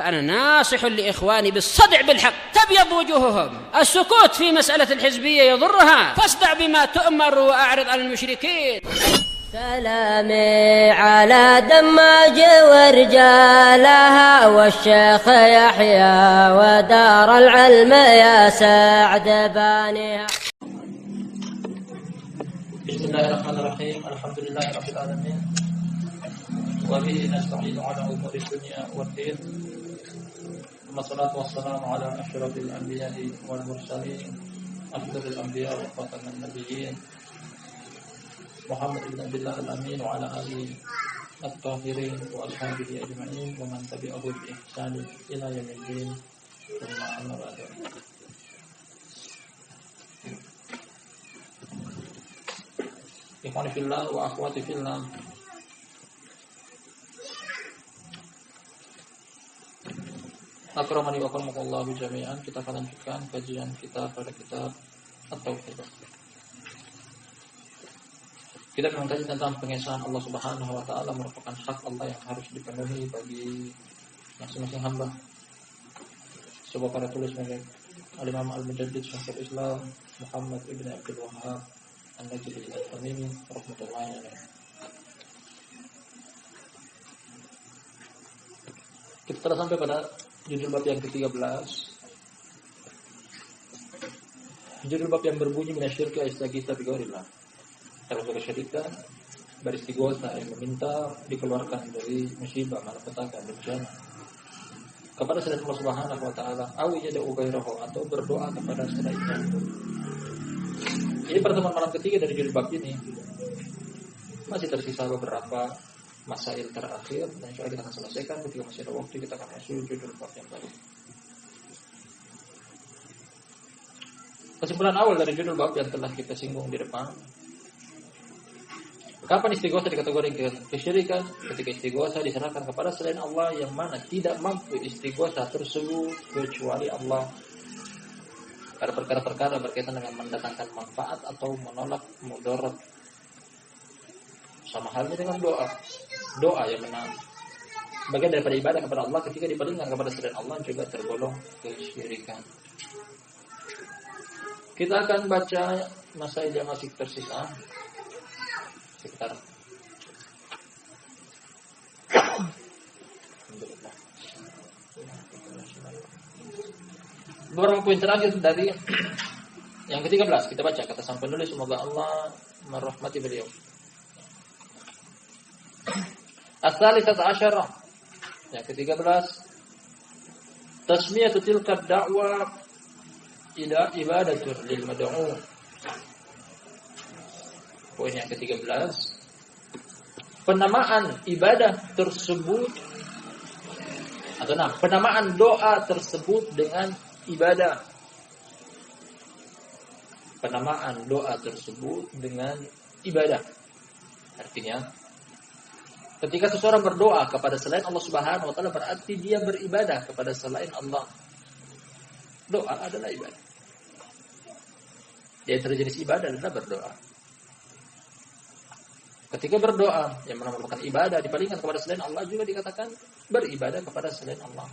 فأنا ناصح لإخواني بالصدع بالحق تبيض وجوههم. السكوت في مسألة الحزبية يضرها، فاصدع بما تؤمر وأعرض عن المشركين. سلامي على دماج ورجالها والشيخ يحيى ودار العلم يا سعد بانيها. بسم الله الرحمن الرحيم. الحمد لله رب العالمين وبه نستعين على أمور الدنيا والدين. والصلاة والسلام على أشرف الأنبياء والمرسلين أفضل الأنبياء وخاتم النبيين محمد بن عبد الله الأمين وعلى آله الطاهرين وأصحابه أجمعين ومن تبعه بإحسان إلى يوم الدين. ثم أما بعد. Ikhwani fillah wa akhwati fillah. Akramani wa akramakumullah jami'an. Kita akan lanjutkan kajian kita pada kitab At-Tauhid. Kita mengkaji tentang pengesahan Allah Subhanahu wa taala merupakan hak Allah yang harus dipenuhi bagi masing-masing hamba. Sebab para tulis Al-Imam Al-Mujaddid Syekhul Islam Muhammad ibn Abdul Wahhab An-Najdi Al-Tamimi rahmatullahi alaihi. Kita telah sampai pada judul bab yang ke-13. Judul bab yang berbunyi minasyirki astaghitsa bi ghairillah. Termasuk kesyirikan, beristighosa yang meminta dikeluarkan dari musibah, malapetaka, bencana kepada selain Allah Subhanahu wa taala, aw yad'u ghairahu, atau berdoa kepada selainnya. Ini pertemuan malam ketiga dari judul bab ini. Masih tersisa beberapa masail terakhir dan insya Allah kita akan selesaikan. Ketika masih ada waktu kita akan masuk judul bab yang baru. Kesimpulan awal dari judul bab yang telah kita singgung di depan. Kapan istighosa dikategorikan kesyirikan? Ketika istighosa diserahkan kepada selain Allah yang mana tidak mampu istighosa tersebut kecuali Allah. Pada perkara-perkara berkaitan dengan mendatangkan manfaat atau menolak mudarat. Sama halnya dengan doa. Doa yang menang. Bagian daripada ibadah kepada Allah ketika dipalingkan kepada selain Allah juga tergolong kesyirikan. Kita akan baca masail yang masih tersisa. Sekitar beberapa poin terakhir dari yang ke-13 kita baca kata sang penulis, semoga Allah merahmati beliau. As-salisata asyarah, yang ke-13, tasmiyatu tilka ad-da'wa ila ibadatur lil mad'u. Poin yang ke-13, penamaan ibadah tersebut atau penamaan doa tersebut dengan ibadah. Penamaan doa tersebut dengan ibadah. Artinya, ketika seseorang berdoa kepada selain Allah Subhanahu wa taala berarti dia beribadah kepada selain Allah. Doa adalah ibadah. Dia terjenis ibadah adalah berdoa. Ketika berdoa yang merupakan ibadah dipalingkan kepada selain Allah juga dikatakan beribadah kepada selain Allah.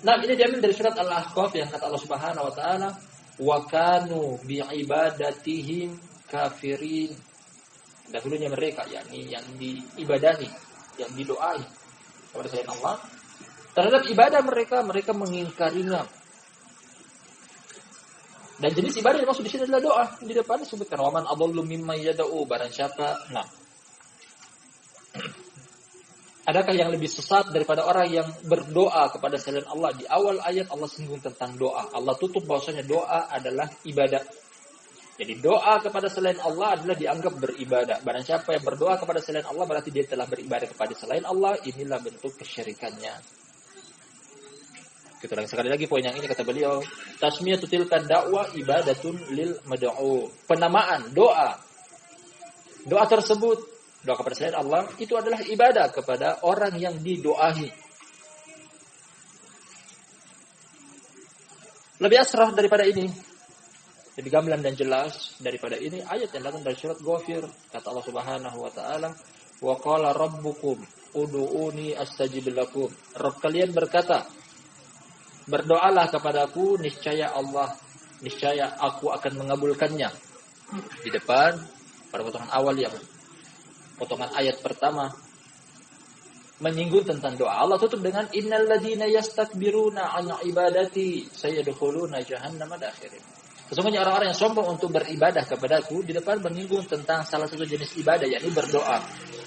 Nah, ini diambil dari surat Al-Ahqaf yang kata Allah Subhanahu wa taala, "Wa kanu bi'ibadatihim kafirin." Dahulunya mereka, yakni yang diibadahi, yang didoai kepada selain Allah, terhadap ibadah mereka mengingkarinya. Dan jenis ibadah yang maksud di sini adalah doa. Di depan disebutkan waman adallu mimma yad'u, barang siapa. Nah, adakah yang lebih sesat daripada orang yang berdoa kepada selain Allah? Di awal ayat Allah singgung tentang doa. Allah tutup bahwasanya doa adalah ibadah. Jadi doa kepada selain Allah adalah dianggap beribadah. Barang siapa yang berdoa kepada selain Allah berarti dia telah beribadah kepada selain Allah. Inilah bentuk kesyirikannya. Kita ulangi sekali lagi poin yang ini, kata beliau, tasmiyatu tilka da'wa ibadatun lil mad'u. Penamaan doa tersebut, doa kepada selain Allah, itu adalah ibadah kepada orang yang didoahi. Lebih asrah daripada ini, lebih gamblang dan jelas daripada ini ayat yang datang dari surat Ghafir. Kata Allah Subhanahu wa taala, "Wa qala rabbukum ud'uuni astajib lakum. Rabb kalian berkata, berdoalah kepadaku, niscaya aku akan mengabulkannya. Di depan pada potongan awal yang potongan ayat pertama menyinggung tentang doa. Allah tutup dengan innal ladzina yastakbiruna an ibadati sayadkhuluna jahannama dakhirin. Sesungguhnya orang-orang yang sombong untuk beribadah kepadaku, di depan menyinggung tentang salah satu jenis ibadah, yakni berdoa.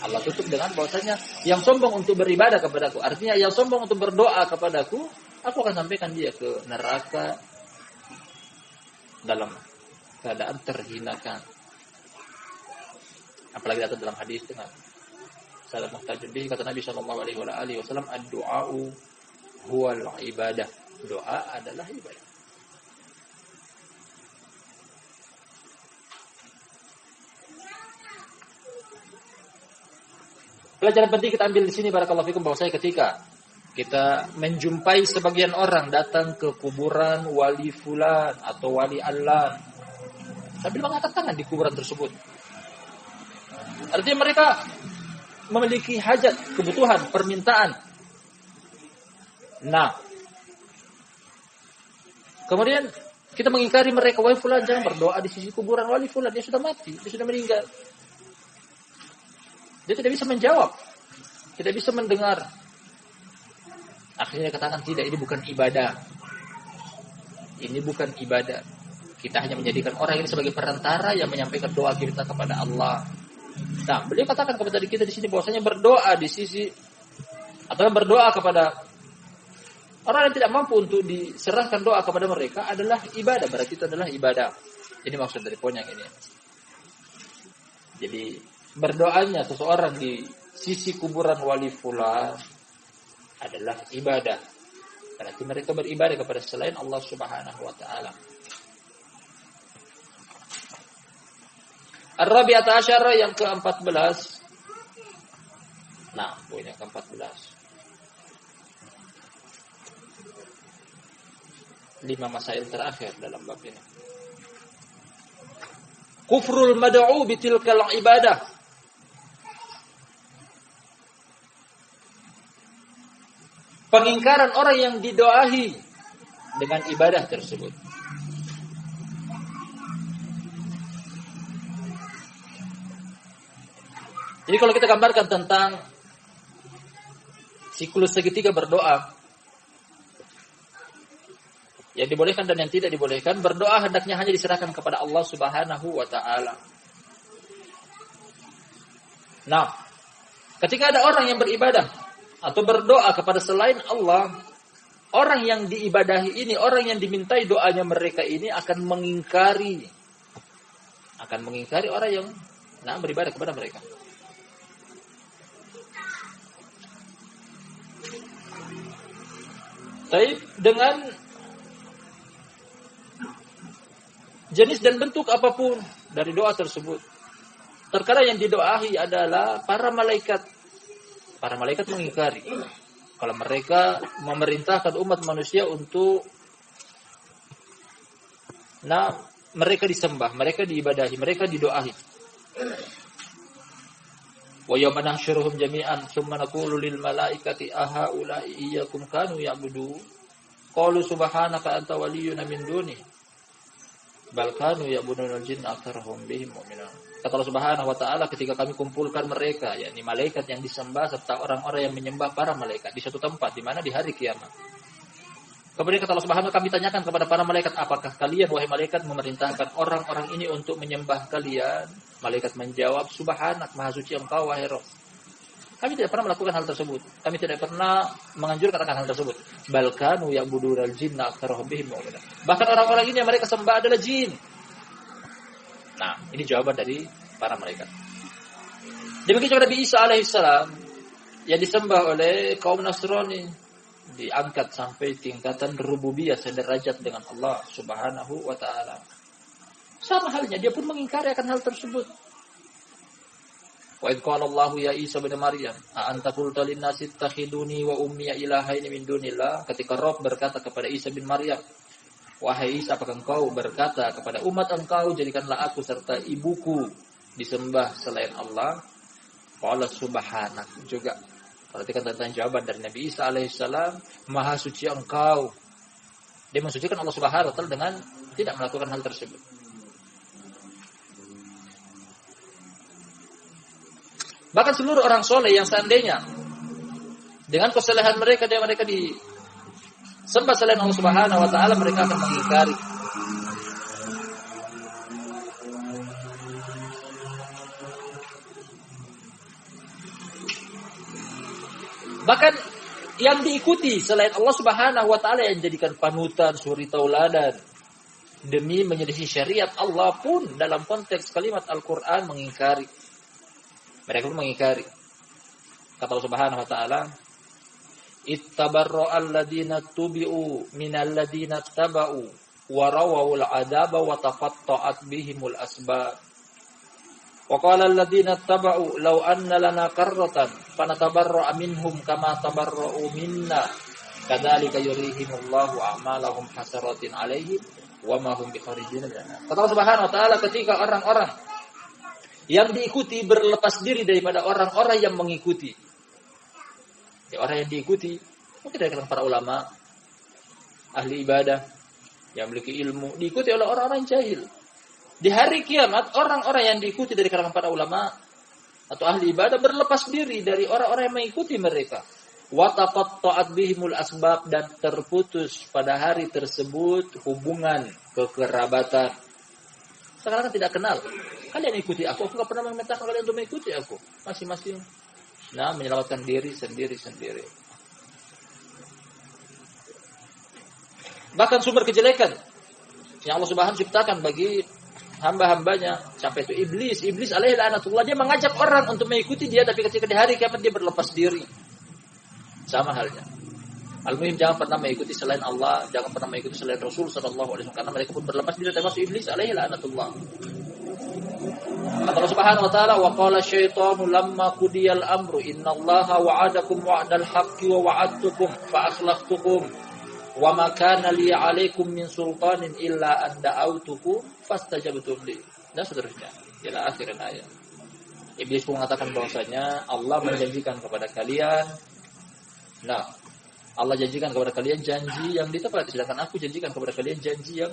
Allah tutup dengan bahwasanya yang sombong untuk beribadah kepadaku, artinya yang sombong untuk berdoa kepadaku, aku akan sampaikan dia ke neraka dalam keadaan terhinakan. Apalagi datang dalam hadis dengan salam muhtajun bihi, kata Nabi sallallahu alaihi wasallam, ad-du'a'u huwal ibadah. Doa adalah ibadah. Pelajaran penting kita ambil di sini barakallahu fikum, bahwa saya ketika kita menjumpai sebagian orang datang ke kuburan wali fulan atau wali Allah sambil mengangkat tangan di kuburan tersebut, artinya mereka memiliki hajat, kebutuhan, permintaan. Nah, kemudian kita mengingkari mereka, wahai fulan jangan berdoa di sisi kuburan wali fulan, dia sudah mati, dia sudah meninggal. Dia tidak bisa menjawab, tidak bisa mendengar. Akhirnya katakan tidak, ini bukan ibadah. Ini bukan ibadah. Kita hanya menjadikan orang ini sebagai perantara yang menyampaikan doa kita kepada Allah. Nah, beliau katakan kepada kita di sini bahwasanya berdoa di sisi atau berdoa kepada orang yang tidak mampu untuk diserahkan doa kepada mereka adalah ibadah. Berarti itu adalah ibadah. Ini maksud dari poin yang ini. Jadi berdoanya seseorang di sisi kuburan wali fulan adalah ibadah. Berarti mereka beribadah kepada selain Allah Subhanahu wa taala. Ar-Rabi'ah Asyara yang ke-14. Nah, poin yang ke-14. 5 masail terakhir dalam bab ini. Kufrul mad'u bitilkal ibadah. Pengingkaran orang yang didoahi dengan ibadah tersebut. Jadi kalau kita gambarkan tentang siklus segitiga berdoa, yang dibolehkan dan yang tidak dibolehkan, berdoa hendaknya hanya diserahkan kepada Allah Subhanahu wa taala. Nah, ketika ada orang yang beribadah atau berdoa kepada selain Allah, orang yang diibadahi ini, orang yang dimintai doanya mereka ini akan mengingkari orang yang beribadah kepada mereka. Tapi dengan jenis dan bentuk apapun dari doa tersebut. Terkadang yang didoahi adalah para malaikat. Para malaikat mengingkari kalau mereka memerintahkan umat manusia untuk mereka disembah, mereka diibadahi, mereka didoahi. Wa yawma nahsyuruhum jami'an tsumma naqulu lil malaikati ahaula'i iyyakum kanu ya'budu qalu subhanaka anta waliyyuna min duni bal kanu ya'buduna al-jinna aktsarahum bihim mu'minun. Kata Allah Subhanahu wa taala, ketika kami kumpulkan mereka, yakni malaikat yang disembah serta orang-orang yang menyembah para malaikat di suatu tempat, di mana di hari kiamat. Kemudian kata Allah Subhanahu, kami tanyakan kepada para malaikat, apakah kalian wahai malaikat memerintahkan orang-orang ini untuk menyembah kalian? Malaikat menjawab, subhanak, maha suci engkau wahai Rabb. Kami tidak pernah melakukan hal tersebut. Kami tidak pernah menganjurkan akan hal tersebut. Balkanu ya'budunal jinna aktsarahum bihim mu'minun. Bahkan orang-orang ini yang mereka sembah adalah jin. Nah, ini jawaban dari para malaikat. Demikian juga Nabi Isa alaihissalam yang disembah oleh kaum Nasrani, diangkat sampai tingkatan rububiyah sederajat dengan Allah Subhanahu wa taala. Sama halnya dia pun mengingkari akan hal tersebut. Wa idh qala Allahu ya Isa bin Maryam, a anta qulta lin-nasi ittakhiduni wa ummi ilahaini min dunillah. Ketika Rabb berkata kepada Isa bin Maryam, wahai Isa, apakah engkau berkata kepada umat engkau, jadikanlah aku serta ibuku disembah selain Allah? Qala subhanak, juga Perhatikan tentang jawaban dari Nabi Isa alaihissalam, Maha suci engkau. Dia mensucikan Allah Subhanahu wa taala dengan tidak melakukan hal tersebut. Bahkan seluruh orang soleh yang seandainya dengan kesalehan mereka dan mereka disembah selain Allah Subhanahu wa taala, mereka akan mengingkari. Bahkan yang diikuti selain Allah Subhanahu wa taala yang dijadikan panutan, suri tauladan demi menyelisih syariat Allah pun dalam konteks kalimat Al-Qur'an mengingkari. Mereka pun mengingkari. Kata Allah Subhanahu wa taala, "Ittabarra'al ladzina tubi'u minal ladzina taba'u wa rawawul 'adaba wa taqatta'at bihimul asbab." Wa qala alladziina taba'u law anna lana karratan fanatabarra'a minhum kama tabarra'u minna kadzalika yurihimullahu a'malahum hasaratin 'alaihim wa ma hum bikharijin minan nar. Kata Allah Subhanahu wa taala, ketika orang-orang yang diikuti berlepas diri daripada orang-orang yang mengikuti. Ya, orang yang diikuti mungkin dari kalangan para ulama, ahli ibadah yang memiliki ilmu, diikuti oleh orang-orang jahil. Di hari kiamat, orang-orang yang diikuti dari kalangan para ulama atau ahli ibadah berlepas diri dari orang-orang yang mengikuti mereka. Wa taqatta'at bihimul asbab, dan terputus pada hari tersebut hubungan kekerabatan. Sekarang kan tidak kenal. Kalian ikuti aku nggak pernah memintakan kalian untuk mengikuti aku. Masing-masing menyelamatkan diri sendiri-sendiri. Bahkan sumber kejelekan yang Allah Subhanahu ciptakan bagi hamba-hambanya, siapa itu? Iblis alaihi laknatullah, dia mengajak orang untuk mengikuti dia, tapi ketika di hari kiamat dia berlepas diri. Sama halnya. Al-muhim, jangan pernah mengikuti selain Allah, jangan pernah mengikuti selain Rasul sallallahu alaihi wasallam, karena mereka pun berlepas diri, termasuk iblis alaihi laknatullah. Kata Allah Subhanahu wa taala, "Wa qala syaitanu lamma qudiyal amru innallaha wa'adakum wa'dal haqqi wa wa'adtukum fa akhlaftukum wa ma kana li 'alaikum min sultanin illa an da'awtukum fastajabtum li." Dan seterusnya ila akhir ayat. Iblis pun mengatakan bahwasanya Allah menjanjikan kepada kalian, Allah janjikan kepada kalian janji yang ditepati, sedangkan aku janjikan kepada kalian janji yang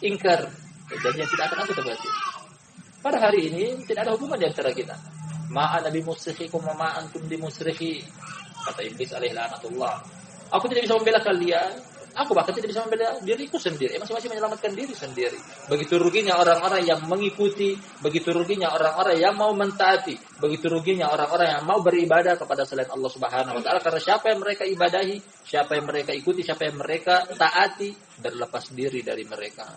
ingkar, janji yang tidak akan aku tepati. Pada hari ini tidak ada hubungan di antara kita. Ma'ana bimusrikhikum wa ma antum bimusrikhi. Kata iblis alaihi laknatullah. Aku tidak bisa membela kalian, aku bahkan tidak bisa membela diriku sendiri. Masing-masing menyelamatkan diri sendiri. Begitu ruginya orang-orang yang mengikuti, begitu ruginya orang-orang yang mau mentaati, begitu ruginya orang-orang yang mau beribadah kepada selain Allah Subhanahu wa taala, karena siapa yang mereka ibadahi, siapa yang mereka ikuti, siapa yang mereka taati, berlepas diri dari mereka.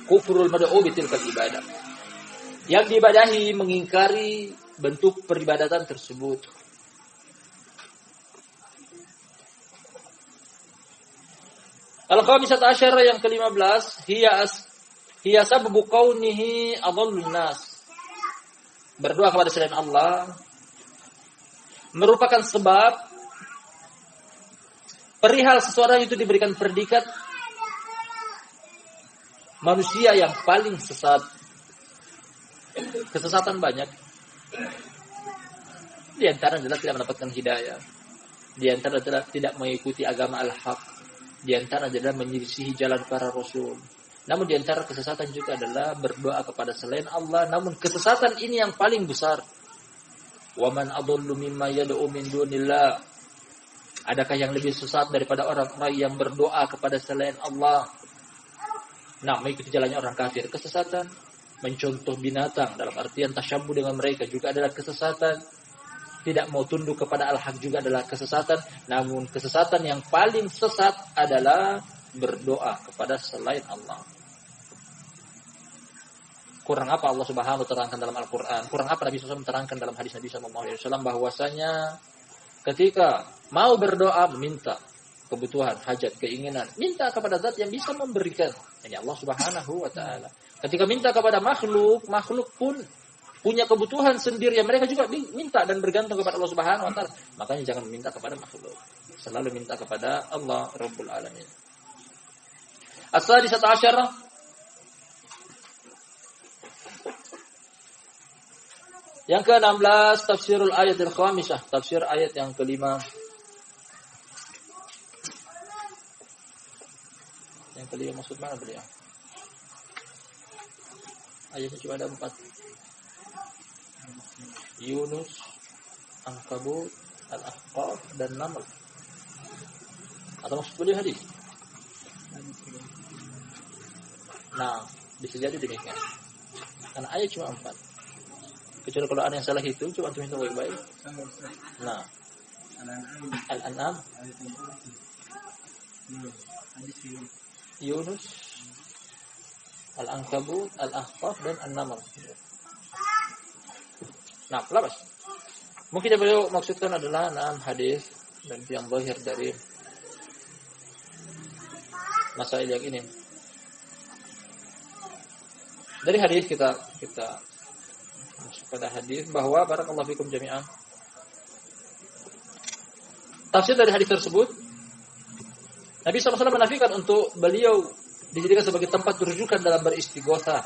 Kufrul mad'u bitilkal ibadah. Yang diibadahi mengingkari bentuk peribadatan tersebut. Al-khamisat asyara, yang ke-15, hiya sababu kaunihi adallun nas. Berdoa kepada selain Allah merupakan sebab perihal seseorang itu diberikan predikat manusia yang paling sesat. Kesesatan banyak. Di antara adalah tidak mendapatkan hidayah. Di antara adalah tidak mengikuti agama al-haq. Di antara adalah menyelisihi jalan para rasul. Namun di antara kesesatan juga adalah berdoa kepada selain Allah. Namun kesesatan ini yang paling besar. Wa man adallu mimma yad'u min dunillah. Adakah yang lebih sesat daripada orang-orang yang berdoa kepada selain Allah? Mengikuti jalannya orang kafir, kesesatan. Mencontoh binatang dalam artian tasyabbuh dengan mereka juga adalah kesesatan. Tidak mau tunduk kepada al-haq juga adalah kesesatan. Namun kesesatan yang paling sesat adalah berdoa kepada selain Allah. Kurang apa Allah Subhanahu wa taala terangkan dalam Al-Qur'an? Kurang apa Nabi SAW terangkan dalam hadis Nabi SAW bahwasanya ketika mau berdoa meminta kebutuhan, hajat, keinginan, minta kepada zat yang bisa memberikan, yakni Allah Subhanahu wa taala. Ketika minta kepada makhluk pun punya kebutuhan sendiri yang mereka juga minta dan bergantung kepada Allah Subhanahu wa taala. Makanya jangan minta kepada makhluk. Selalu minta kepada Allah Rabbul Alamin. As-sadisata asyarah, Yang ke-16 tafsirul ayatil khamisah, tafsir ayat yang kelima. Yang kelima maksud mana beliau? Ayatnya cuma ada 4. Yunus, Ankabut, Al-Ahqaf dan Naml. Atau maksud beliau hadis? Nah, bisa jadi demikian. Karena ayat cuma 4. Kecuali kalau ada yang salah hitung, coba antum hitung baik-baik. Nah, Al-An'am, Yunus, Al-Ankabut, Al-Ahqaf dan An-Naml. Nah, lepas. Mungkin yang beliau maksudkan adalah 6 hadis dan yang zahir dari masail yang ini. Dari hadis kita masuk pada hadis bahwa barakallahu fikum jami'an. Tafsir dari hadis tersebut, Nabi SAW menafikan untuk beliau dijadikan sebagai tempat rujukan dalam beristighotsah.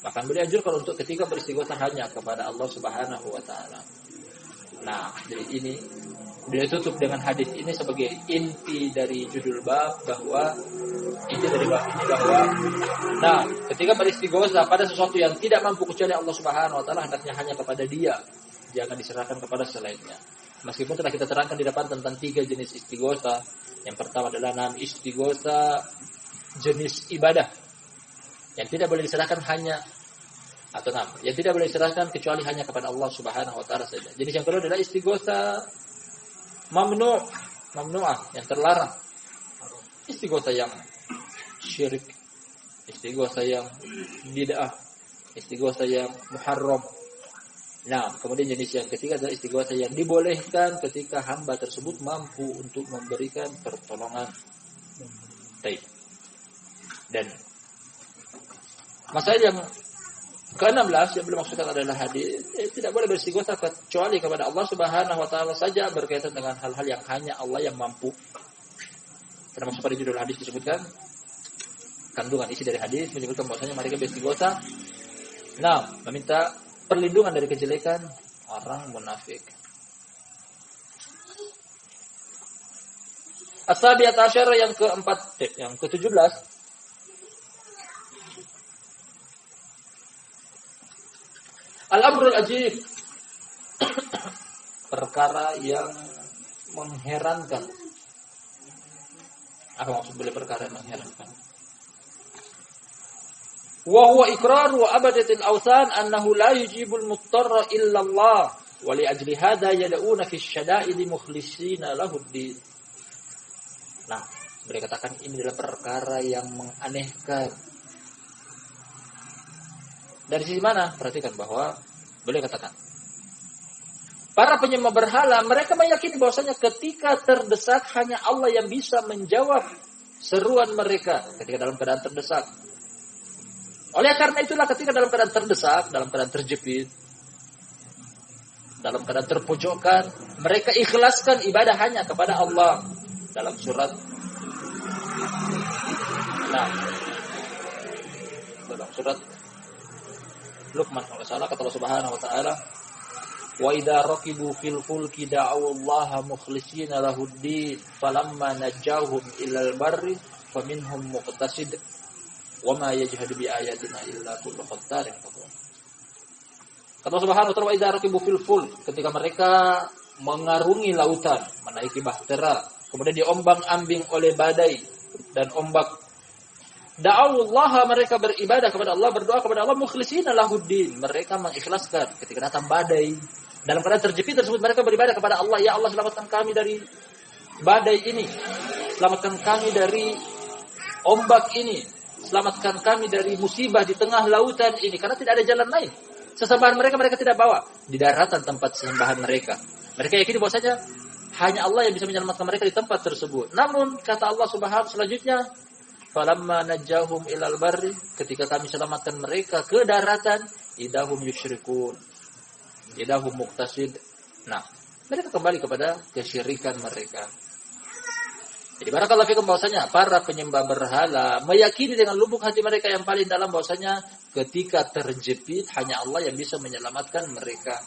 Bahkan beliau anjurkan untuk ketika beristighotsah hanya kepada Allah Subhanahu wa taala. Nah, jadi ini beliau tutup dengan hadis ini sebagai inti dari judul bab bahwa inti dari bab ini bahwa nah, ketika beristighotsah pada sesuatu yang tidak mampu kecuali Allah Subhanahu wa taala, hendaknya hanya kepada Dia, jangan diserahkan kepada selainnya. Meskipun telah kita terangkan di depan tentang 3 jenis istighotsah. Yang pertama adalah istighotsah jenis ibadah yang tidak boleh diserahkan hanya atau yang tidak boleh diserahkan kecuali hanya kepada Allah Subhanahu wa taala saja. Jenis yang kedua adalah istighotsah mamnu'ah yang terlarang. Istighotsah yang syirik, istighotsah yang bid'ah, istighotsah yang muharram. Nah, kemudian jenis yang ketiga adalah istighotsah yang dibolehkan ketika hamba tersebut mampu untuk memberikan pertolongan. Baik. Dan masalah yang ke-16 yang belum maksudkan adalah hadis tidak boleh beristighotsah kecuali kepada Allah Subhanahu wa taala saja berkaitan dengan hal-hal yang hanya Allah yang mampu. Termasuk pada judul hadis disebutkan kandungan isi dari hadis menyebutkan bahwasanya mereka beristighotsah meminta perlindungan dari kejelekan orang munafik. As-sabiyat asyara yang ke-17 Al-amrul ajib, perkara yang mengherankan. Apa maksud beliau perkara yang mengherankan? Wa huwa iqrar wa abadatil awthan annahu la yujibul muttarra illa Allah wa li ajli hadha yad'una fi syada'id mukhlishina lahu ad-din. Nah, beliau katakan ini adalah perkara yang menganehkan. Dari sisi mana? Perhatikan bahwa beliau katakan para penyembah berhala mereka meyakini bahwasanya ketika terdesak hanya Allah yang bisa menjawab seruan mereka ketika dalam keadaan terdesak. Oleh karena itulah ketika dalam keadaan terdesak, dalam keadaan terjepit, dalam keadaan terpojokkan, mereka ikhlaskan ibadah hanya kepada Allah. Dalam surat Luqman kata Allah Subhanahu wa taala, "Wa idza raqibu fil fulki da'u Allah mukhlishina lahud-din, falamma najjahum ilal barri faminhum muqtasid, wa ma yajhadu bi ayatina illa kullu khattarin kafur." Kata Allah Subhanahu wa taala, "Wa idza raqibu fil fulk," ketika mereka mengarungi lautan, menaiki bahtera, kemudian diombang-ambing oleh badai dan ombak, da'awallaha mereka beribadah kepada Allah, berdoa kepada Allah mukhlishina lahuddin, mereka mengikhlaskan ketika datang badai. Dalam keadaan terjepit tersebut mereka beribadah kepada Allah, ya Allah selamatkan kami dari badai ini, selamatkan kami dari ombak ini, selamatkan kami dari musibah di tengah lautan ini, karena tidak ada jalan lain. Sesembahan mereka tidak bawa di daratan tempat sesembahan mereka. Mereka yakini bahwasanya hanya Allah yang bisa menyelamatkan mereka di tempat tersebut. Namun kata Allah Subhanahu selanjutnya, falamma najjahum ilal barri, ketika kami selamatkan mereka ke daratan, idahum yusyrikun, idahum muqtasid. Nah, mereka kembali kepada kesyirikan mereka. Jadi barakallahu fikum bahwasanya para penyembah berhala meyakini dengan lubuk hati mereka yang paling dalam bahwasanya ketika terjepit hanya Allah yang bisa menyelamatkan mereka.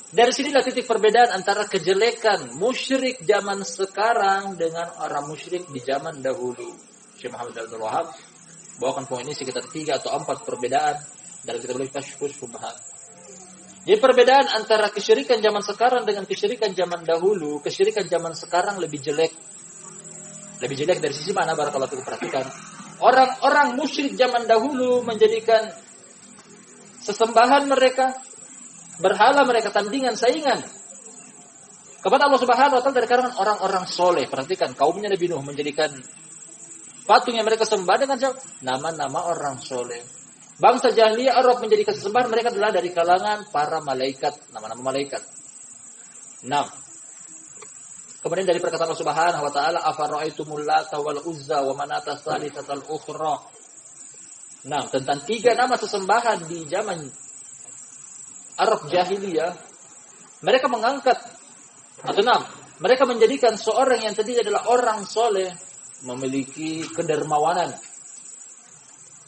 Dari sinilah titik perbedaan antara kejelekan musyrik zaman sekarang dengan orang musyrik di zaman dahulu. Syekh Muhammad Abdul Wahab bawakan poin ini sekitar 3 atau 4 perbedaan dalam kitab Kasyfus Syubhat. Jadi perbedaan antara kesyirikan zaman sekarang dengan kesyirikan zaman dahulu, kesyirikan zaman sekarang lebih jelek. Lebih jelek dari sisi mana? Barakallahu fikum, perhatikan. Orang-orang musyrik zaman dahulu menjadikan sesembahan mereka, berhala mereka, tandingan, saingan kepada Allah Subhanahu wa taala dari kalangan orang-orang soleh. Perhatikan, kaumnya Nabi Nuh menjadikan patung yang mereka sembah dengan nama-nama orang soleh. Bangsa jahiliyah Arab menjadikan sesembahan mereka adalah dari kalangan para malaikat, nama-nama malaikat. Kemudian dari perkataan Allah Subhanahu wa taala, afara'aitumul lata wal uzza wa manata tsalitsatal ukhra. Tentang 3 nama sesembahan di zaman Arab jahiliyah, mereka mengangkat atau mereka menjadikan seorang yang tadi adalah orang soleh, memiliki kedermawanan.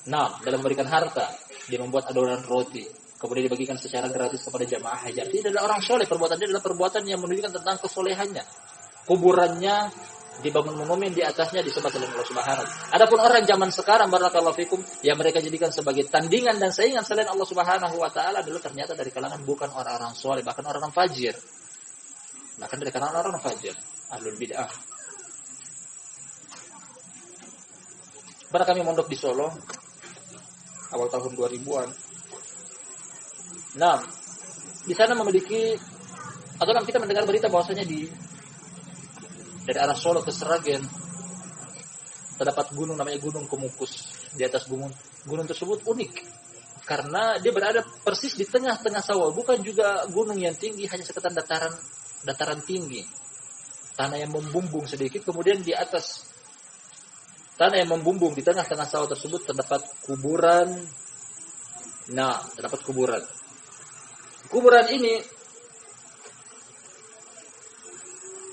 Dalam memberikan harta, dia membuat adonan roti, kemudian dibagikan secara gratis kepada jamaah haji. Dia adalah orang soleh, perbuatannya adalah perbuatan yang menunjukkan tentang kesolehannya. Kuburannya dibangun monumen di atasnya disembah oleh Allah Subhanahu. Adapun orang zaman sekarang, barakallahu fikum, yang mereka jadikan sebagai tandingan dan saingan selain Allah Subhanahu wa taala adalah ternyata dari kalangan bukan orang-orang soleh, bahkan orang-orang fajir. Bahkan dari kalangan orang-orang fajir, ahlul bid'ah. Pada kami mondok di Solo awal tahun 2000-an. Di sana memiliki atau kita mendengar berita bahwasanya dari arah Solo ke Sragen terdapat gunung namanya Gunung Kemukus. Di atas gunung tersebut unik karena dia berada persis di tengah-tengah sawah, bukan juga gunung yang tinggi, hanya sekitar dataran tinggi. Tanah yang membumbung sedikit, kemudian di atas tanah yang membumbung di tengah-tengah sawah tersebut terdapat kuburan. Terdapat kuburan. Kuburan ini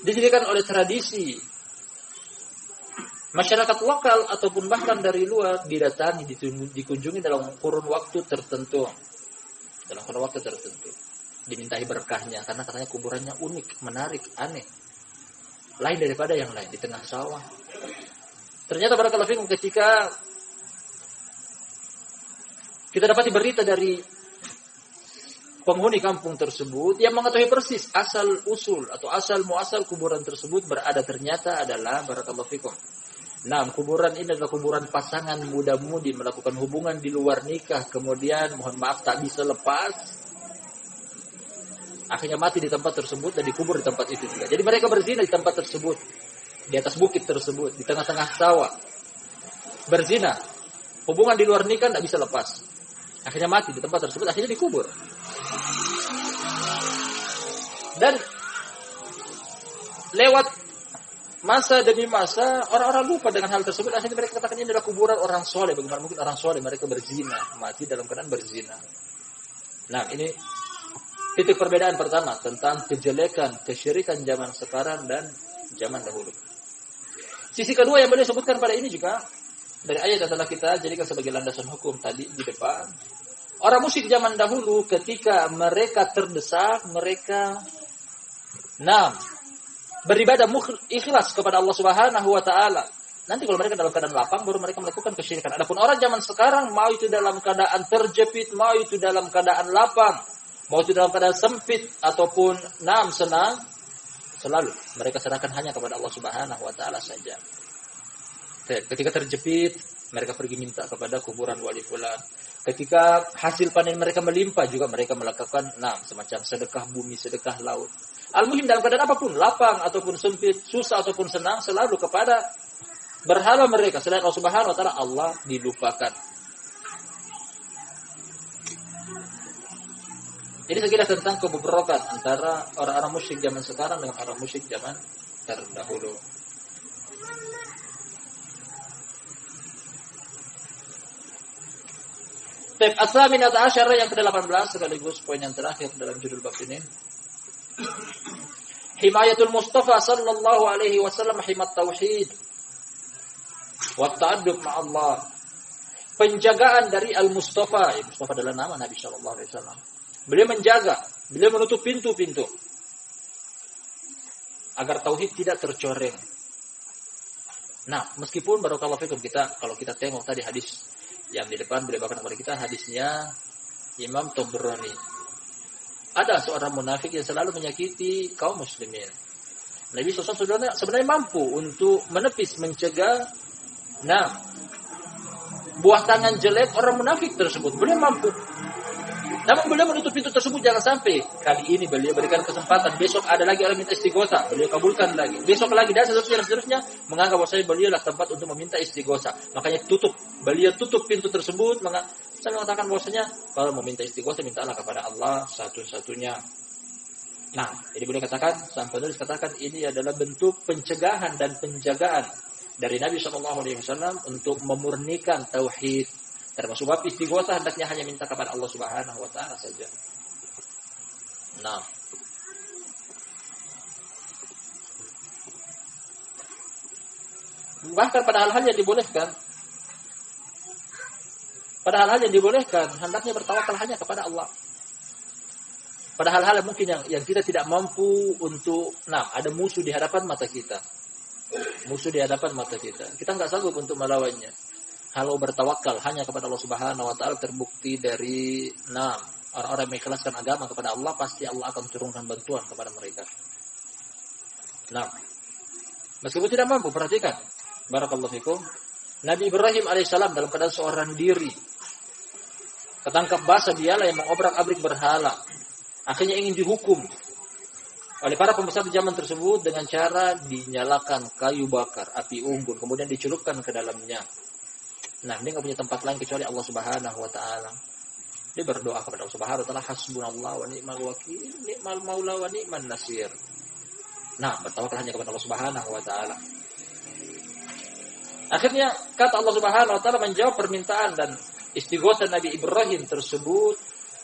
dijadikan oleh tradisi masyarakat lokal ataupun bahkan dari luar didatangi, dikunjungi dalam kurun waktu tertentu. Dimintai berkahnya karena katanya kuburannya unik, menarik, aneh. Lain daripada yang lain di tengah sawah. Ternyata barakallahu fikum ketika kita dapat berita dari penghuni kampung tersebut yang mengetahui persis asal usul atau asal muasal kuburan tersebut berada, ternyata adalah barakallahu fikum. Kuburan ini adalah kuburan pasangan muda-mudi melakukan hubungan di luar nikah, kemudian mohon maaf tak bisa lepas, akhirnya mati di tempat tersebut dan dikubur di tempat itu juga. Jadi mereka berzina di tempat tersebut, di atas bukit tersebut, di tengah-tengah sawah. Berzina, hubungan di luar nikah tidak bisa lepas. Akhirnya mati di tempat tersebut, akhirnya dikubur. Dan lewat masa demi masa, orang-orang lupa dengan hal tersebut. Akhirnya mereka katakan ini adalah kuburan orang soleh. Bagaimana mungkin orang soleh mereka berzina, mati dalam keadaan berzina. Ini titik perbedaan pertama tentang kejelekan, kesyirikan zaman sekarang dan zaman dahulu. Sisi kedua yang beliau sebutkan pada ini juga dari ayat adalah kita jadikan sebagai landasan hukum tadi di depan. Orang musyrik zaman dahulu ketika mereka terdesak, mereka beribadah ikhlas kepada Allah Subhanahu wa taala. Nanti kalau mereka dalam keadaan lapang baru mereka melakukan kesyirikan. Adapun orang zaman sekarang mau itu dalam keadaan terjepit, mau itu dalam keadaan lapang, mau itu dalam keadaan sempit ataupun senang, selalu mereka serahkan hanya kepada Allah Subhanahu wa taala saja. Ketika terjepit, mereka pergi minta kepada kuburan wali fulan. Ketika hasil panen mereka melimpah, juga mereka melakukan semacam sedekah bumi, sedekah laut. Al-muhim dalam keadaan apapun, lapang ataupun sempit, susah ataupun senang, selalu kepada berhala mereka selain Allah Subhanahu wa taala, Allah dilupakan. Jadi sekilas tentang kebobrokan antara orang-orang musyrik zaman sekarang dengan orang musyrik zaman terdahulu. As-saminata asyara yang ke-18 sekaligus poin yang terakhir dalam judul bab ini. Himayatul Mustafa sallallahu alaihi wasallam himat tauhid wa ta'addub ma'allah. Penjagaan dari Al-Mustafa. Mustafa adalah nama Nabi sallallahu alaihi wasallam. Beliau menjaga Beliau menutup pintu-pintu agar tauhid tidak tercoreng. Nah, meskipun barakallahu fikum kalau kita tengok tadi hadis yang di depan beliau bawakan kepada kita, hadisnya Imam Tabrani. Ada seorang munafik yang selalu menyakiti kaum muslimin. Nabi SAW sebenarnya mampu untuk menepis, mencegah buah tangan jelek orang munafik tersebut. Beliau mampu. Namun beliau menutup pintu tersebut, jangan sampai kali ini beliau berikan kesempatan, besok ada lagi orang minta istighosa, beliau kabulkan lagi, besok lagi, dan seterusnya menganggap bahwa beliau lah tempat untuk meminta istighosa. Makanya beliau tutup pintu tersebut. Saya mengatakan bahwasanya kalau meminta istighosa, mintalah kepada Allah satu-satunya. Nah, jadi beliau katakan, sang penulis katakan ini adalah bentuk pencegahan dan penjagaan dari Nabi SAW untuk memurnikan tauhid. Termasuk bab istighosa hendaknya hanya minta kepada Allah Subhanahu wa taala saja. Nah. Bahkan pada hal-hal yang dibolehkan, hendaknya bertawakal hanya kepada Allah. Pada hal-hal mungkin yang kita tidak mampu untuk, ada musuh di hadapan mata kita. Kita nggak sanggup untuk melawannya. Kalau bertawakal hanya kepada Allah Subhanahu wa taala, terbukti dari orang-orang yang mengikhlaskan agama kepada Allah, pasti Allah akan turunkan bantuan kepada mereka. Meskipun tidak mampu, perhatikan. Barakallahu fikum. Nabi Ibrahim alaihissalam dalam keadaan seorang diri, ketangkap basah, dialah yang mengobrak-abrik berhala. Akhirnya ingin dihukum oleh para pembesar di zaman tersebut dengan cara dinyalakan kayu bakar, api unggun, kemudian dicelupkan ke dalamnya. Dia nggak punya tempat lain kecuali Allah Subhanahu wa taala. Dia berdoa kepada Allah Subhanahu wa taala, hasbunallah wa ni'mal wakil, ni'mal maula wa ni'man nasir. Bertawakal hanya kepada Allah Subhanahu wa taala. Akhirnya kata Allah Subhanahu wa taala menjawab permintaan dan istighosa Nabi Ibrahim tersebut,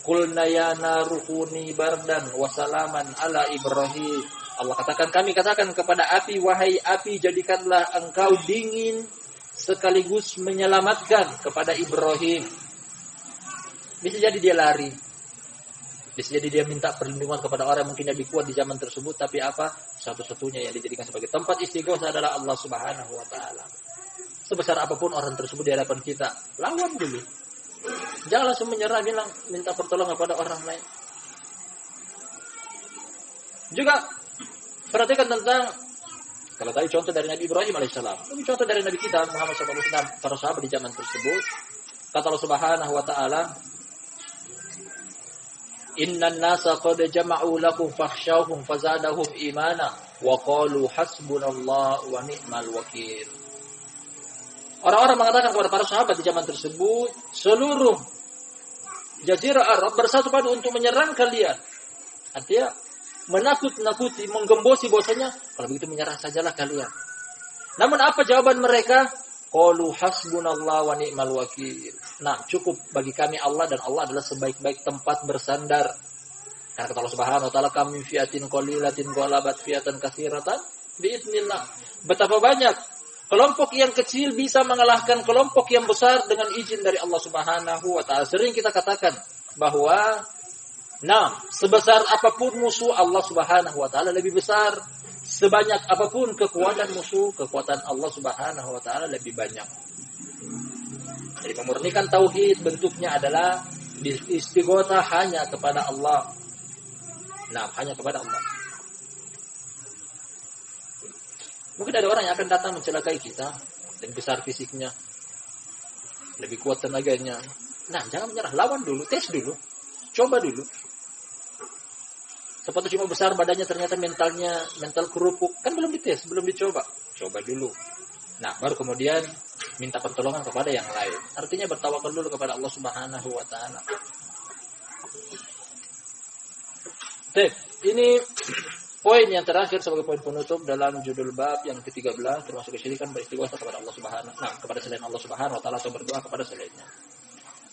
qulna ya naru kuni bardan wa salaman ala Ibrahim. Allah katakan, kami katakan kepada api, wahai api, jadikanlah engkau dingin sekaligus menyelamatkan kepada Ibrahim. Bisa jadi dia lari, bisa jadi dia minta perlindungan kepada orang mungkin lebih kuat di zaman tersebut, tapi satu-satunya yang dijadikan sebagai tempat istighosa adalah Allah Subhanahu wa taala. Sebesar apapun orang tersebut di hadapan kita, lawan dulu. Jangan langsung menyerah bilang minta pertolongan kepada orang lain. Juga perhatikan tentang, kalau tadi contoh dari Nabi Ibrahim alaihissalam, ini contoh dari Nabi kita Muhammad SAW, para sahabat di zaman tersebut. Kata Allah Subhanahu wa taala, innan nasa qad jama'u lakum fakhshawhum fazadahum imana wa qalu hasbunallahu wa ni'mal wakil. Orang-orang mengatakan kepada para sahabat di zaman tersebut, seluruh jazirah Arab bersatu padu untuk menyerang kalian. Artinya menakut-nakuti, menggembosi bahwasanya kalau begitu menyerah sajalah kalian. Namun apa jawaban mereka? Qalu hasbunallahu wa ni'mal wakil. Cukup bagi kami Allah, dan Allah adalah sebaik-baik tempat bersandar. Karena kata Allah Subhanahu wa taala, kam min fi'atin qalilatin ghalabat fi'atan katsiratan biidznillah. Betapa banyak kelompok yang kecil bisa mengalahkan kelompok yang besar dengan izin dari Allah Subhanahu wa taala. Sering kita katakan bahwa sebesar apapun musuh, Allah Subhanahu wa taala lebih besar. Sebanyak apapun kekuatan musuh, kekuatan Allah Subhanahu wa taala lebih banyak. Jadi memurnikan tauhid bentuknya adalah istighosa hanya kepada Allah. Hanya kepada Allah. Mungkin ada orang yang akan datang mencelakai kita, lebih besar fisiknya, lebih kuat tenaganya. Jangan menyerah, lawan dulu, tes dulu, coba dulu. Sepatu cuma besar badannya, ternyata mental kerupuk, kan belum dites, belum dicoba. Coba dulu. Baru kemudian minta pertolongan kepada yang lain. Artinya bertawakal dulu kepada Allah Subhanahu wa taala. Ini poin yang terakhir sebagai poin penutup dalam judul bab yang ke-13, termasuk kesyirikan beristighosa kepada Allah Subhanahu kepada selain Allah Subhanahu wa taala atau berdoa kepada selainnya.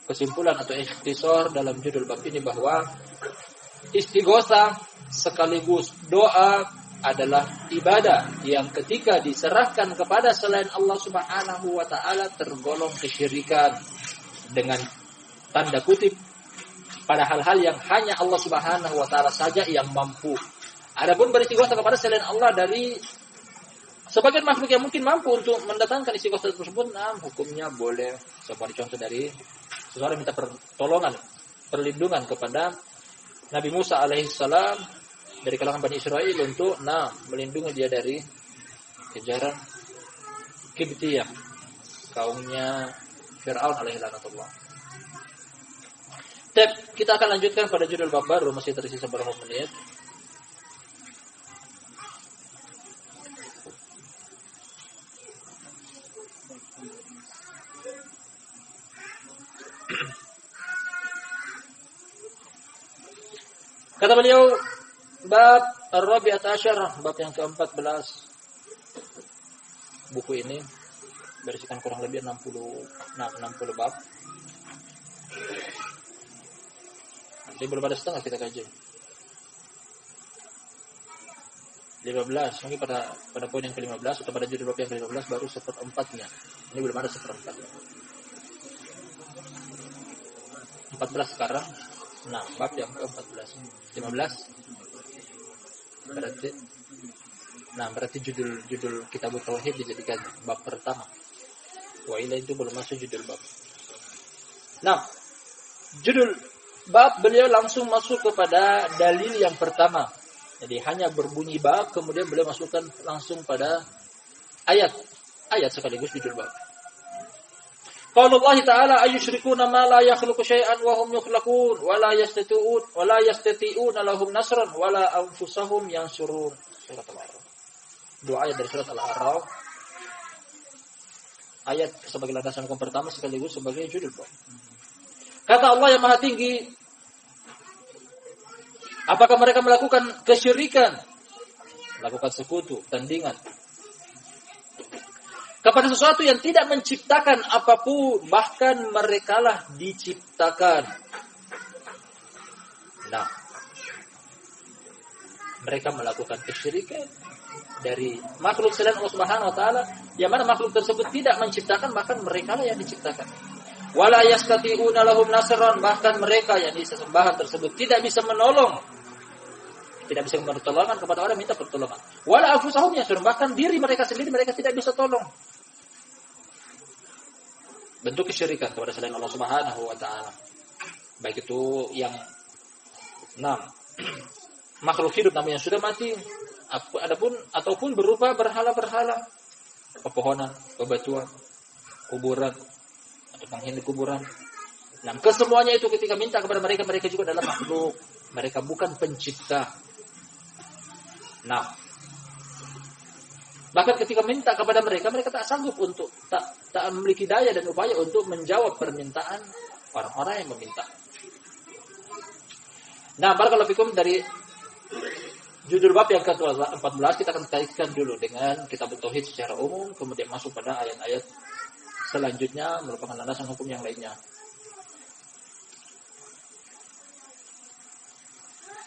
Kesimpulan atau ikhtisar dalam judul bab ini bahwa istighosa sekaligus doa adalah ibadah yang ketika diserahkan kepada selain Allah Subhanahu wa taala tergolong kesyirikan. Dengan tanda kutip pada hal-hal yang hanya Allah Subhanahu wa taala saja yang mampu. Adapun beristighosa kepada selain Allah dari sebagian makhluk yang mungkin mampu untuk mendatangkan istighosa tersebut, hukumnya boleh. Seperti contoh dari seseorang minta pertolongan, perlindungan kepada Nabi Musa alaihissalam dari kalangan Bani Israel untuk melindungi dia dari kejaran Qibtiyah, kaumnya Fir'aun alaihi laknatullah. Kita akan lanjutkan pada judul bab baru, masih tersisa beberapa menit. Kata beliau, bab Ar-Rabi'at Asyar, bab yang ke-14. Buku ini berisikan kurang lebih 60 bab. Nanti belum ada setengah kita kaji. 15, mungkin pada poin yang ke-15 atau pada judul bab yang ke-15 baru 1/4-nya. Ini belum ada 1/4. 14 sekarang. Bab yang ke-14. 15. Berarti judul Kitab Tauhid dijadikan bab pertama. Wa ila itu belum masuk judul bab. Judul bab beliau langsung masuk kepada dalil yang pertama. Jadi hanya berbunyi bab, kemudian beliau masukkan langsung pada ayat sekaligus judul bab. Qaulullah ta'ala ayyushrikuna ma la yakhluqu syai'an wa hum yukhlaqun wa la yastati'una lahum nasran wa la anfusahum yansurun. Surat Al-A'raf. Dua ayat dari surat Al-A'raf. Ayat sebagai landasan hukum pertama sekaligus sebagai judul bab. Kata Allah yang Maha Tinggi, apakah mereka melakukan kesyirikan, melakukan sekutu, tandingan kepada sesuatu yang tidak menciptakan apapun, bahkan merekalah diciptakan. Mereka melakukan kesyirikan dari makhluk selain Allah Subhanahu wa taala, yang mana makhluk tersebut tidak menciptakan, bahkan merekalah yang diciptakan. Wala yastati'una lahum nasran, bahkan mereka yang disembahan tersebut tidak bisa menolong, tidak bisa bertolongan kepada orang minta pertolongan. Wala anfusahum yansurun, bahkan diri mereka sendiri mereka tidak bisa tolong. Bentuk kesyirikan kepada selain Allah Subhanahu wa taala. Baik itu yang makhluk hidup namun yang sudah mati, ataupun berupa berhala-berhala, pepohonan, bebatuan, kuburan, atau penghuni kuburan. Kesemuanya itu ketika minta kepada mereka, mereka juga adalah makhluk. Mereka bukan pencipta. Bahkan ketika minta kepada mereka, mereka tak sanggup untuk tak memiliki daya dan upaya untuk menjawab permintaan orang-orang yang meminta. Barakallahu fikum, dari judul bab yang ke-14 kita akan kaitkan dulu dengan Kitab Tauhid secara umum, kemudian masuk pada ayat-ayat selanjutnya merupakan landasan hukum yang lainnya.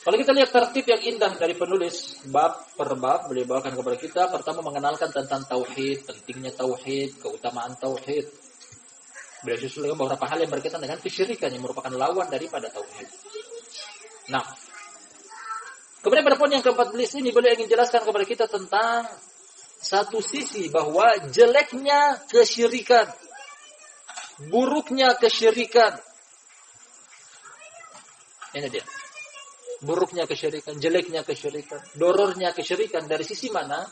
Kalau kita lihat tertib yang indah dari penulis bab per bab, beliau bawakan kepada kita, pertama mengenalkan tentang tauhid, pentingnya tauhid, keutamaan tauhid. Beliau susulkan beberapa hal yang berkaitan dengan kesyirikan yang merupakan lawan daripada tauhid. Kemudian pada poin yang ke-14 ini beliau ingin jelaskan kepada kita tentang satu sisi bahwa jeleknya kesyirikan, buruknya kesyirikan. Ini dia. Buruknya kesyirikan, jeleknya kesyirikan, dorornya kesyirikan dari sisi mana?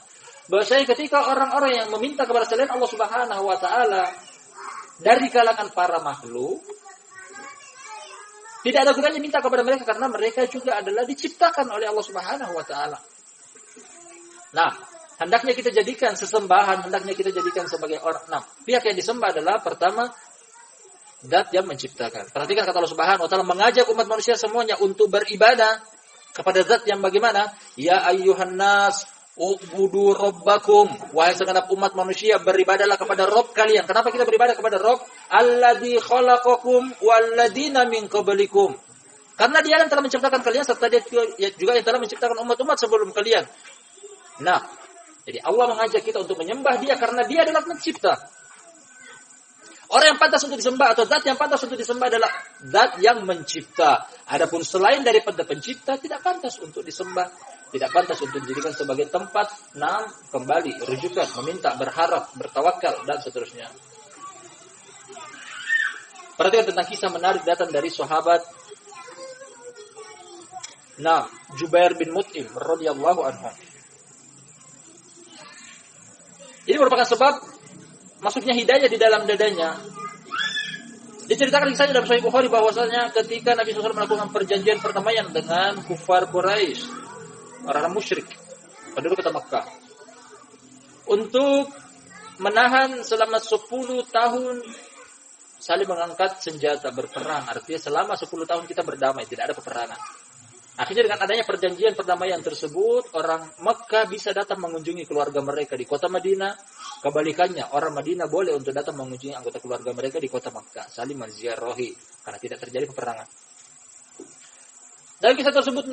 Bahwasanya ketika orang-orang yang meminta kepada selain Allah Subhanahu wa taala dari kalangan para makhluk, tidak ada gunanya minta kepada mereka karena mereka juga adalah diciptakan oleh Allah Subhanahu wa taala. Hendaknya kita jadikan sesembahan, hendaknya kita jadikan sebagai orang. Pihak yang disembah adalah pertama zat yang menciptakan. Perhatikan kata Allah Subhanahu wa taala mengajak umat manusia semuanya untuk beribadah kepada zat yang bagaimana? Ya ayyuhan nas ubudu rabbakum. Wahai segenap umat manusia, beribadahlah kepada Rabb kalian. Kenapa kita beribadah kepada Rabb? Alladzi khalaqakum walladzina min qablikum. Karena dia yang telah menciptakan kalian serta dia juga yang telah menciptakan umat-umat sebelum kalian. Jadi Allah mengajak kita untuk menyembah dia karena dia adalah pencipta. Orang yang pantas untuk disembah atau zat yang pantas untuk disembah adalah zat yang mencipta. Adapun selain daripada pencipta tidak pantas untuk disembah, tidak pantas untuk dijadikan sebagai tempat kembali, rujukan, meminta, berharap, bertawakal dan seterusnya. Perhatikan tentang kisah menarik datang dari sahabat Jubair bin Mut'im radhiyallahu anhu. Ini merupakan sebab masuknya hidayah di dalam dadanya. Diceritakan kisahnya dalam Sahih Bukhari bahwasanya ketika Nabi SAW melakukan perjanjian perdamaian dengan kufar Quraisy, orang musyrik, penduduk kota Makkah, untuk menahan selama 10 tahun saling mengangkat senjata berperang. Artinya selama 10 tahun kita berdamai, tidak ada peperangan. Akhirnya dengan adanya perjanjian perdamaian tersebut, orang Makkah bisa datang mengunjungi keluarga mereka di kota Madinah. Kebalikannya, orang Madinah boleh untuk datang mengunjungi anggota keluarga mereka di kota Makkah, saling menziarahi karena tidak terjadi peperangan. Dalam kisah tersebut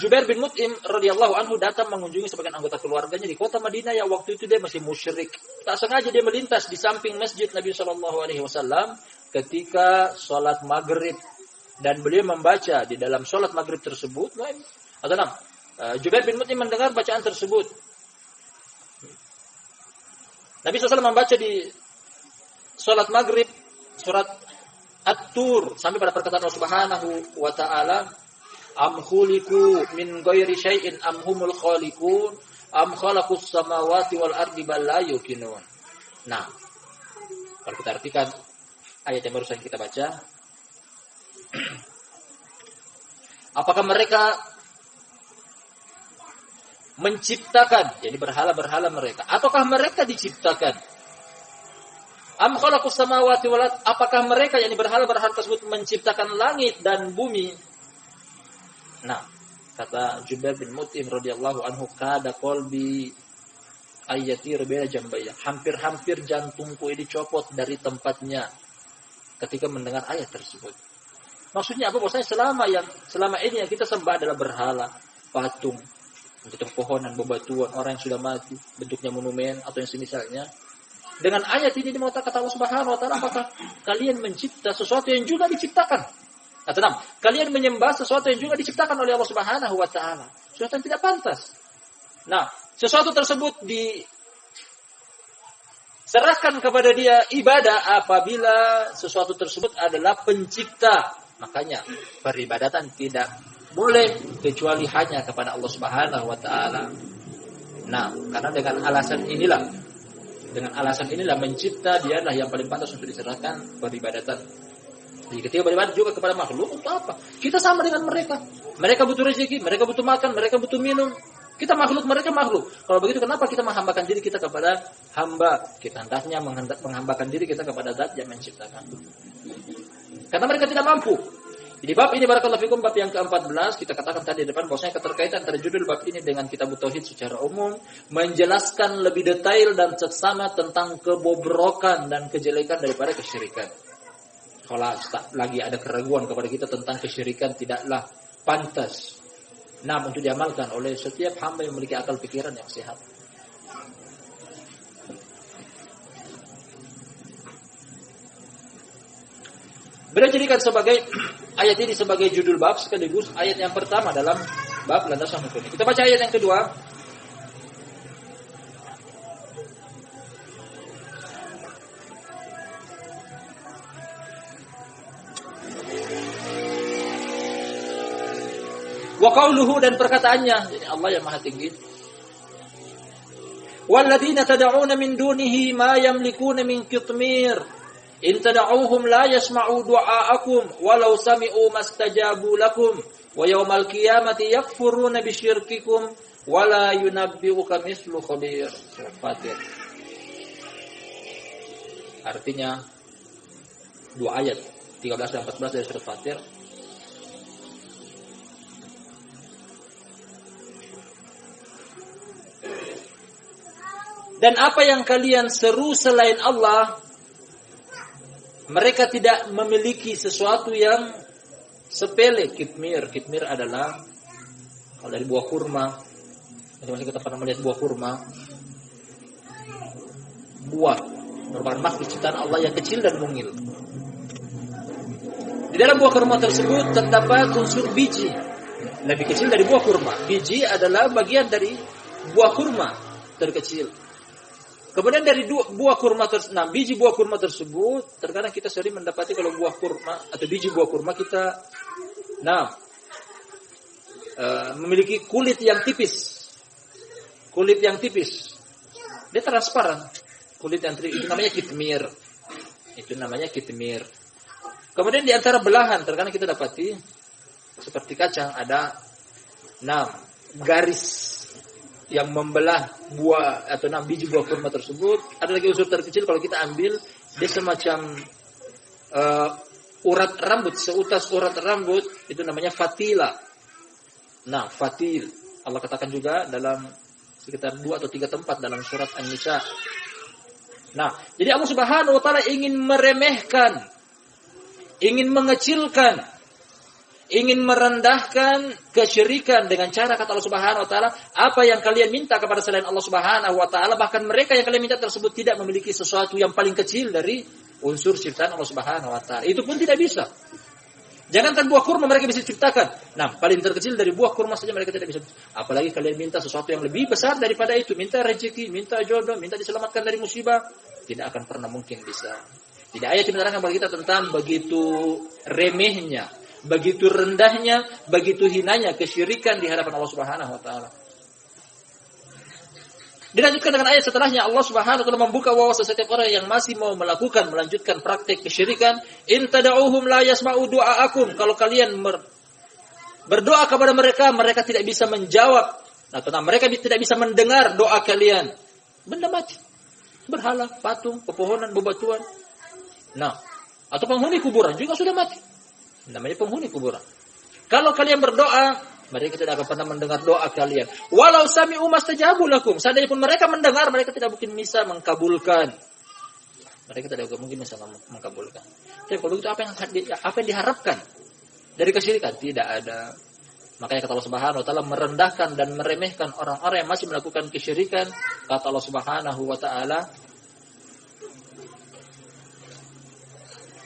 Jubair bin Mut'im radhiyallahu anhu datang mengunjungi sebagian anggota keluarganya di kota Madinah yang waktu itu dia masih musyrik. Tak sengaja dia melintas di samping masjid Nabi SAW ketika sholat maghrib. Dan beliau membaca di dalam sholat maghrib tersebut, Jubair bin Mut'im mendengar bacaan tersebut. Nabi SAW membaca di sholat maghrib surat At-Tur sampai pada perkataan Allah Subhanahu wa Ta'ala, am khuliqu min ghairi syai'in am humul khaliqun am khalaqus samawati wal ardi bal la yuqinun. Nah, kalau kita artikan ayat yang barusan kita baca, apakah mereka menciptakan, jadi berhala-berhala mereka, ataukah mereka diciptakan? Am khalaqus samawati wal ard, apakah mereka yang berhala-berhala tersebut menciptakan langit dan bumi? Nah, kata Jubair bin Mut'im radhiyallahu anhu, kada qalbi ayati rabbil jambayya, hampir-hampir jantungku ini copot dari tempatnya ketika mendengar ayat tersebut. Maksudnya apa? Bahwasanya selama ini yang kita sembah adalah berhala, patung, bentuk pohonan, bebatuan, orang yang sudah mati, bentuknya monumen atau yang semisalnya. Dengan ayat ini dimengatakan kata Allah Subhanahu wa Ta'ala, apakah kalian mencipta sesuatu yang juga diciptakan? Kalian menyembah sesuatu yang juga diciptakan oleh Allah Subhanahu wa Ta'ala. Sesuatu yang tidak pantas. Nah, sesuatu tersebut diserahkan kepada dia ibadah apabila sesuatu tersebut adalah pencipta. Makanya peribadatan tidak boleh kecuali hanya kepada Allah Subhanahu wa Ta'ala. Nah, karena dengan alasan inilah mencipta dialah yang paling pantas untuk diserahkan peribadatan. Jadi ketika beribadah juga kepada makhluk, untuk apa? Kita sama dengan mereka. Mereka butuh rezeki, mereka butuh makan, mereka butuh minum. Kita makhluk, mereka makhluk. Kalau begitu kenapa kita menghambakan diri kita kepada hamba? Kita hendaknya menghambakan diri kita kepada Zat yang menciptakan. Karena mereka tidak mampu. Di bab ini barakallahu fikum, bab yang ke-14, kita katakan tadi di depan bahwasanya keterkaitan antara judul bab ini dengan kitab tauhid secara umum menjelaskan lebih detail dan seksama tentang kebobrokan dan kejelekan daripada kesyirikan. Kalau lagi ada keraguan kepada kita tentang kesyirikan, tidaklah pantas untuk diamalkan oleh setiap hamba yang memiliki akal pikiran yang sehat. Beliau jadikan sebagai ayat ini sebagai judul bab sekaligus ayat yang pertama dalam bab landasan hukum. Kita baca ayat yang kedua. Wa qauluhu, dan perkataannya, jadi Allah yang Maha Tinggi. Walladzina tad'una min dunihi ma yamlikuna min qitmir. In tad'uuhum la yasma'u du'aakum walau sami'u mastajabu lakum wa yawmal qiyamati yakfuruna bisyirkikum wa la yunabbi'uka mithlu khabir. Fatir. Artinya dua ayat 13 dan 14 dari surat Fatir. Dan apa yang kalian seru selain Allah, mereka tidak memiliki sesuatu yang sepele. Kitmir adalah kalau dari buah kurma. Masing-masing kita pernah melihat buah kurma. merupakan makhluk ciptaan Allah yang kecil dan mungil. Di dalam buah kurma tersebut terdapat unsur biji, lebih kecil dari buah kurma. Biji adalah bagian dari buah kurma terkecil. Kemudian dari buah kurma biji buah kurma tersebut, terkadang kita sering mendapati kalau buah kurma atau biji buah kurma kita, memiliki kulit yang tipis. Kulit yang tipis. Dia transparan. Kulit yang tipis itu namanya kitmir. Itu namanya kitmir. Kemudian di antara belahan, terkadang kita dapati seperti kacang ada garis yang membelah buah atau biji buah kurma tersebut. Ada lagi unsur terkecil kalau kita ambil, dia semacam urat rambut, seutas urat rambut, itu namanya fatila. Fatil. Allah katakan juga dalam sekitar 2 atau 3 tempat dalam surat An-Nisa. Jadi Allah Subhanahu wa taala ingin meremehkan, ingin mengecilkan, ingin merendahkan kesyirikan dengan cara kata Allah Subhanahu wa taala, apa yang kalian minta kepada selain Allah Subhanahu wa taala, bahkan mereka yang kalian minta tersebut tidak memiliki sesuatu yang paling kecil dari unsur ciptaan Allah Subhanahu wa taala. Itu pun tidak bisa. Jangankan buah kurma mereka bisa ciptakan. Paling terkecil dari buah kurma saja mereka tidak bisa. Apalagi kalian minta sesuatu yang lebih besar daripada itu, minta rezeki, minta jodoh, minta diselamatkan dari musibah, tidak akan pernah mungkin bisa. Tidak ayat menerangkan bagi kita tentang begitu remehnya, begitu rendahnya, begitu hinanya kesyirikan di hadapan Allah Subhanahu wa taala. Dilanjutkan dengan ayat setelahnya, Allah Subhanahu wa taala membuka wawasan setiap orang yang masih mau melanjutkan praktek kesyirikan, in tad'uhum la yasma'u du'aakum. Kalau kalian berdoa kepada mereka, mereka tidak bisa menjawab. Mereka tidak bisa mendengar doa kalian. Benda mati. Berhala, patung, pepohonan, bebatuan. Atau penghuni kuburan juga sudah mati. Namanya penghuni kuburan. Kalau kalian berdoa, mereka tidak akan pernah mendengar doa kalian. Walau sami'u mastajabu lakum. Seandainya pun mereka mendengar, mereka tidak mungkin bisa mengkabulkan. Mereka tidak mungkin bisa mengkabulkan. Jadi kalau itu apa yang diharapkan dari kesyirikan? Tidak ada. Makanya kata Allah Subhanahu wa taala merendahkan dan meremehkan orang-orang yang masih melakukan kesyirikan. Kata Allah Subhanahu wa taala,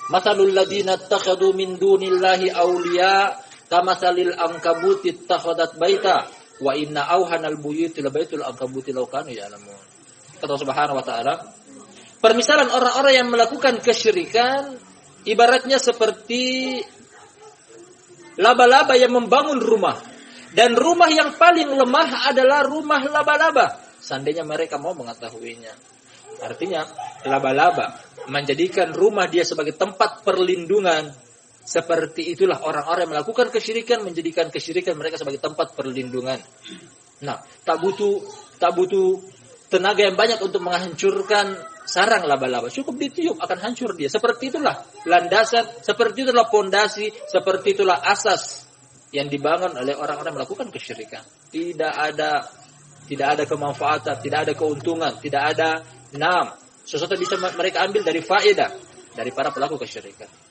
Mathalul ladzina ittakhadhu min dunillahi awliya kamathalil ankabuti ittakhadat baita wa inna awhanal buyuti labaitul ankabuti law kanu ya'lamun. Kata Allah Subhanahu wa taala, permisalan orang-orang yang melakukan kesyirikan ibaratnya seperti laba-laba yang membangun rumah, dan rumah yang paling lemah adalah rumah laba-laba seandainya mereka mau mengetahuinya. Artinya laba-laba menjadikan rumah dia sebagai tempat perlindungan. Seperti itulah orang-orang yang melakukan kesyirikan menjadikan kesyirikan mereka sebagai tempat perlindungan. Tak butuh tenaga yang banyak untuk menghancurkan sarang laba-laba. Cukup ditiup akan hancur dia. Seperti itulah landasan, seperti itulah pondasi, seperti itulah asas yang dibangun oleh orang-orang yang melakukan kesyirikan. Tidak ada kemanfaatan, tidak ada keuntungan, tidak ada sesuatu bisa mereka ambil dari faedah dari para pelaku kesyirikan.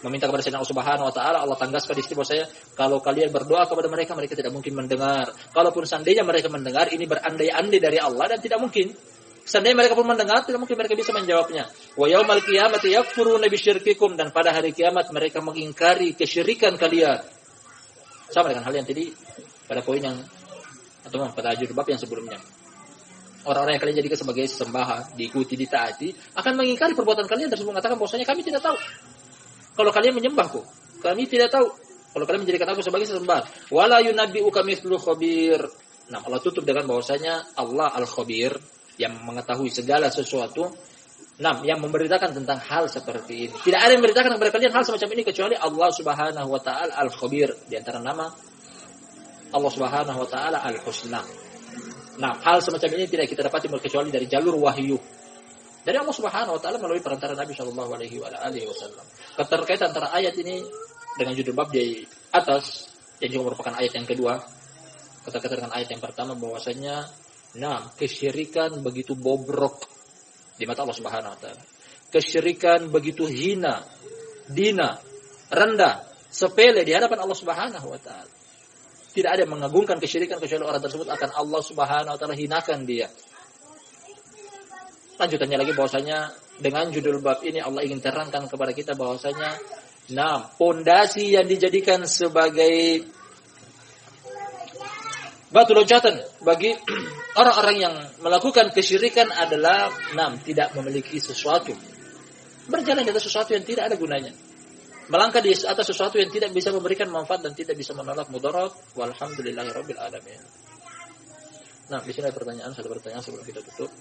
Meminta kepada Sayyidina Allah Subhanahu wa taala, Allah tanggaskan di sini bahwasanya kalau kalian berdoa kepada mereka, mereka tidak mungkin mendengar. Kalaupun seandainya mereka mendengar, ini berandai-andai dari Allah dan tidak mungkin. Seandainya mereka pun mendengar, tidak mungkin mereka bisa menjawabnya. Wa yaumal qiyamati yakfuruna bisyirkikum, dan pada hari kiamat mereka mengingkari kesyirikan kalian. Sama dengan hal yang tadi pada poin yang atau pada judul bab yang sebelumnya. Orang-orang yang kalian jadikan sebagai sembahan, diikuti, ditaati, akan mengingkari perbuatan kalian tersebut, mengatakan bahwasanya kami tidak tahu. Kalau kalian menyembahku, kami tidak tahu. Kalau kalian menjadikan aku sebagai sesembahan, wala yunabbi'uka mithlu khabir. Allah tutup dengan bahwasanya Allah Al-Khabir, yang mengetahui segala sesuatu, yang memberitakan tentang hal seperti ini. Tidak ada yang memberitakan kepada kalian hal semacam ini kecuali Allah Subhanahu wa taala Al-Khabir. Di antara nama Allah Subhanahu wa taala Al-Husna. Hal semacam ini tidak kita dapati kecuali dari jalur wahyu dari Allah Subhanahu wa taala melalui perantara Nabi sallallahu alaihi wasallam. Keterkaitan antara ayat ini dengan judul bab di atas yang juga merupakan ayat yang kedua, keterkaitan dengan ayat yang pertama bahwasanya kesyirikan begitu bobrok di mata Allah Subhanahu wa taala. Kesyirikan begitu hina, dina, rendah, sepele di hadapan Allah Subhanahu wa taala. Tidak ada yang mengagungkan kesyirikan kecuali orang tersebut akan Allah Subhanahu wa taala hinakan dia. Lanjutannya lagi bahwasanya dengan judul bab ini Allah ingin terangkan kepada kita bahwasanya pondasi yang dijadikan sebagai batu loncatan bagi orang-orang yang melakukan kesyirikan adalah tidak memiliki sesuatu. Berjalan di atas sesuatu yang tidak ada gunanya. Melangkah di atas sesuatu yang tidak bisa memberikan manfaat dan tidak bisa menolak mudarat. Walhamdulillahirabbil alamin. Di sini ada pertanyaan, satu pertanyaan sebelum kita tutup.